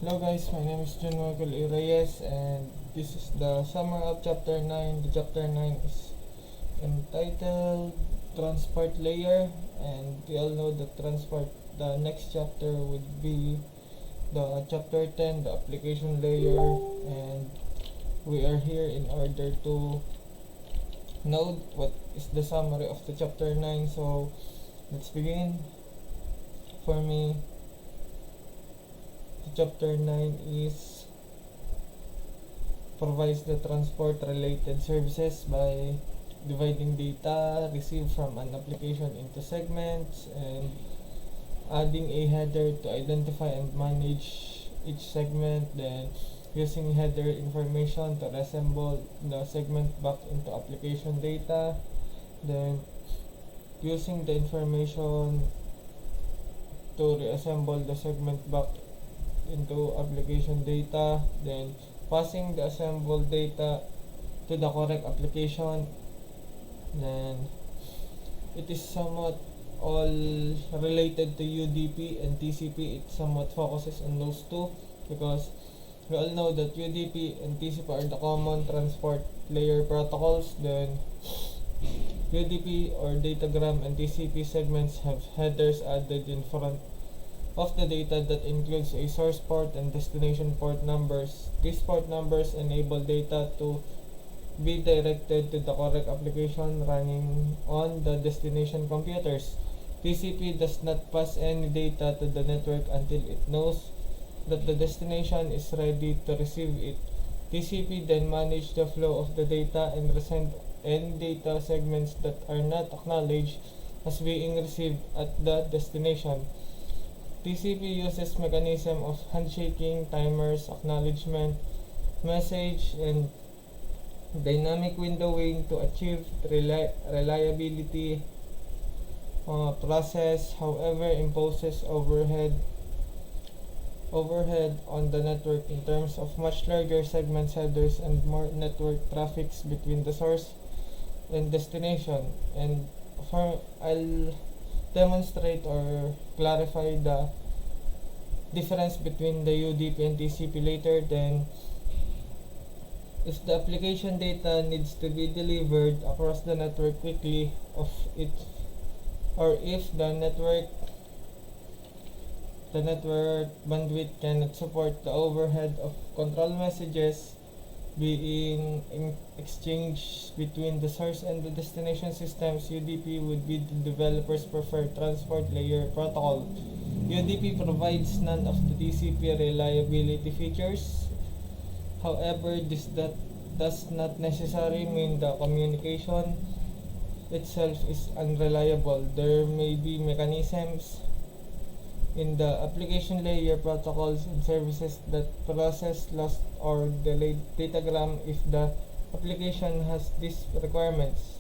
Hello guys, my name is Reyes and this is the summary of chapter 9. The chapter 9 is entitled Transport Layer, and we all know that the next chapter would be the chapter 10, the application layer, and we are here in order to know what is the summary of the chapter 9. So let's begin. For me, chapter 9 is provides the transport related services by dividing data received from an application into segments and adding a header to identify and manage each segment, then using header information to reassemble the segment back into application data, then using the information to reassemble the segment back into application data, then passing the assembled data to the correct application. Then it is somewhat all related to UDP and TCP. It somewhat focuses on those two because we all know that UDP and TCP are the common transport layer protocols. Then UDP or datagram and TCP segments have headers added in front of the data that includes a source port and destination port numbers. These port numbers enable data to be directed to the correct application running on the destination computers. TCP does not pass any data to the network until it knows that the destination is ready to receive it. TCP then manages the flow of the data and resend any data segments that are not acknowledged as being received at the destination. TCP uses mechanism of handshaking, timers, acknowledgement, message, and dynamic windowing to achieve reliability. Process, however, imposes overhead on the network in terms of much larger segments, headers, and more network traffics between the source and destination. And I'll demonstrate or clarify the difference between the UDP and TCP later. Then if the application data needs to be delivered across the network quickly or if the network bandwidth cannot support the overhead of control messages being exchanged between the source and the destination systems, UDP would be the developer's preferred transport layer protocol. UDP provides none of the TCP reliability features. However, this does not necessarily mean the communication itself is unreliable. There may be mechanisms in the application layer protocols and services that process lost or delayed datagram if the application has these requirements.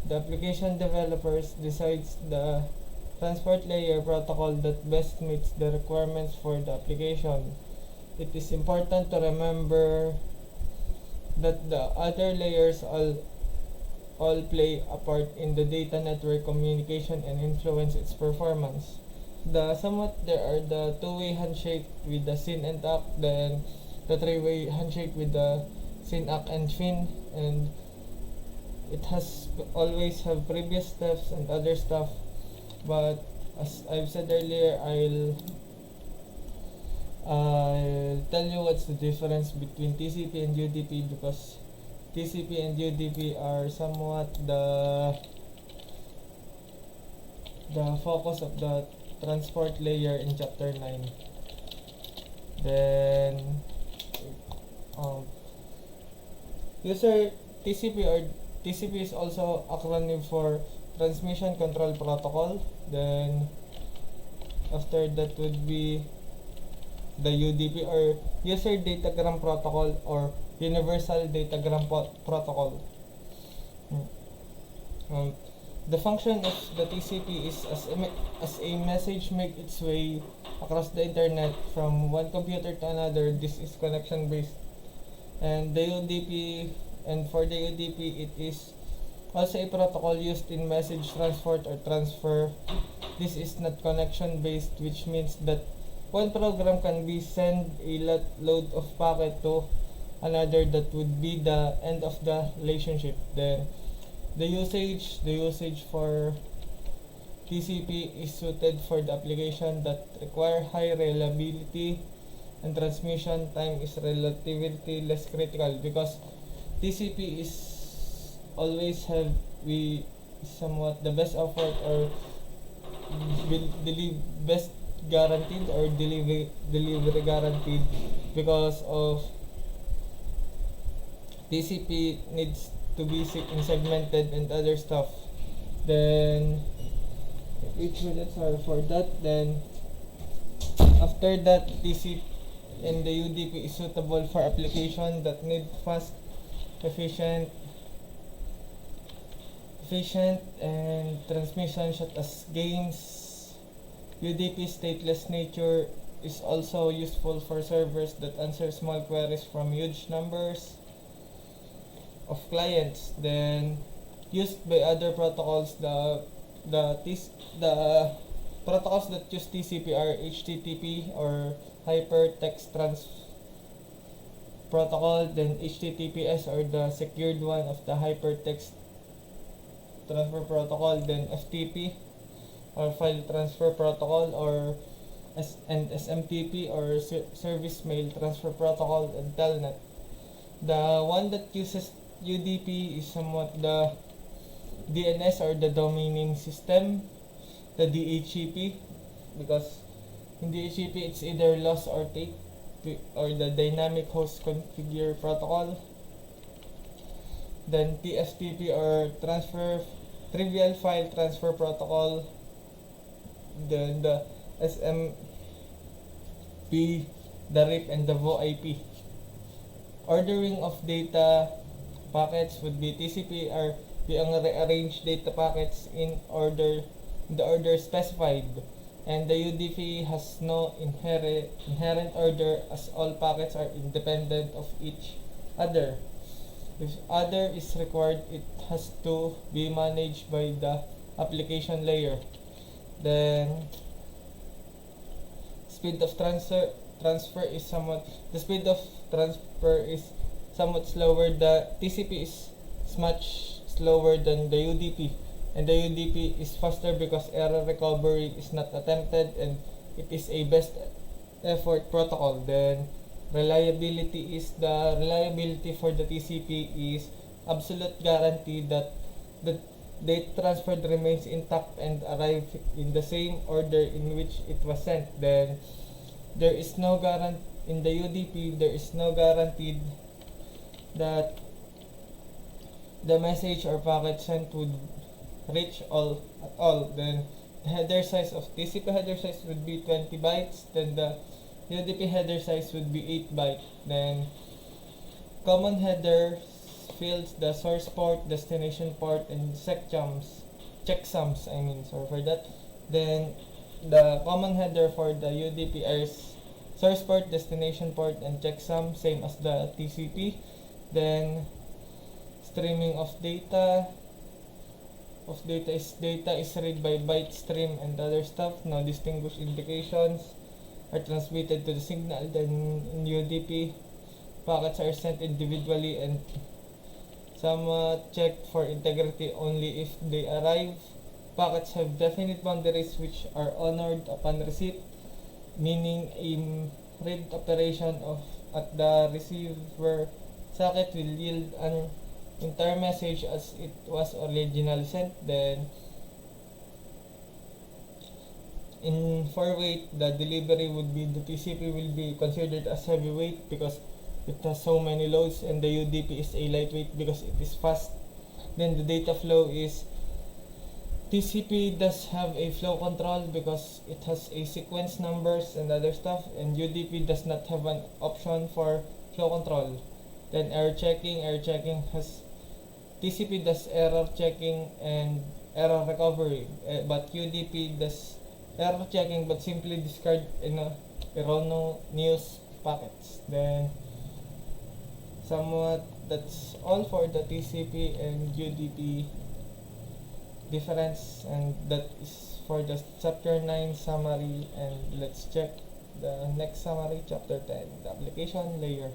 The application developers decides the transport layer protocol that best meets the requirements for the application. It is important to remember that the other layers all play a part in the data network communication and influence its performance. There are the two-way handshake with the SYN and ACK, then the three-way handshake with the SYN, ACK, and FIN, and it has always have previous steps and other stuff. But as I've said earlier, I'll tell you what's the difference between TCP and UDP, because TCP and UDP are somewhat the focus of the transport layer in chapter 9. Then user TCP is also acronym for transmission control protocol. Then after that would be the UDP or user datagram protocol or universal datagram protocol. The function of the TCP is as a message make its way across the internet from one computer to another. This is connection based. And for the UDP, it is also a protocol used in message transport or transfer. This is not connection based, which means that one program can be send a load of packet to another, that would be the end of the relationship. Then the usage for TCP is suited for the application that require high reliability, and transmission time is relatively less critical, because TCP is always have we somewhat the best effort, or will deliver best guaranteed, or delivery guaranteed, because of TCP needs to be segmented and other stuff. Then which minutes are for that. Then after that, TCP and the UDP is suitable for application that need fast, efficient and transmission, such as games. UDP stateless nature is also useful for servers that answer small queries from huge numbers of clients. Then used by other protocols, the protocols that use TCP are HTTP, or hypertext protocol, then HTTPS, or the secured one of the hypertext transfer protocol, then FTP, or file transfer protocol, or SMTP, or service mail transfer protocol, and telnet. The one that uses UDP is somewhat the DNS, or the domain system, the DHCP, because in DHCP it's either loss or take, or the dynamic host configure protocol. Then TFTP, or trivial file transfer protocol. Then the SMP, the RIP, and the VoIP. Ordering of data packets would be TCP, or ang rearrange data packets in the order specified, and the UDP has no inherent order, as all packets are independent of each other. If other is required, it has to be managed by the application layer. Then speed of transfer is somewhat slower. The TCP is much slower than the UDP, and the UDP is faster because error recovery is not attempted, and it is a best effort protocol. Then reliability for the TCP is absolute guarantee that the data transferred remains intact and arrive in the same order in which it was sent. Then there is no guarantee in the UDP. There is no guaranteed that the message or packet sent would reach all at all. Then the header size of TCP header size would be 20 bytes. Then the UDP header size would be 8 bytes. Then common header fields the source port, destination port, and checksums. Sorry for that. Then the common header for the UDP is source port, destination port, and checksum, same as the TCP. Then streaming of data is read by byte stream and other stuff. No distinguished indications are transmitted to the signal. Then in UDP, packets are sent individually and somewhat checked for integrity only if they arrive. Packets have definite boundaries which are honored upon receipt, meaning a read operation at the receiver socket will yield an entire message as it was originally sent. Then for weight, the delivery would be the TCP will be considered as heavyweight because it has so many loads, and the UDP is a lightweight because it is fast. Then the data flow is TCP does have a flow control because it has a sequence numbers and other stuff, and UDP does not have an option for flow control. Then error checking has TCP does error checking and error recovery, but UDP does error checking but simply discard erroneous packets. Then somewhat that's all for the TCP and UDP difference, and that is for the chapter 9 summary. And let's check The next summary, chapter 10, the application layer.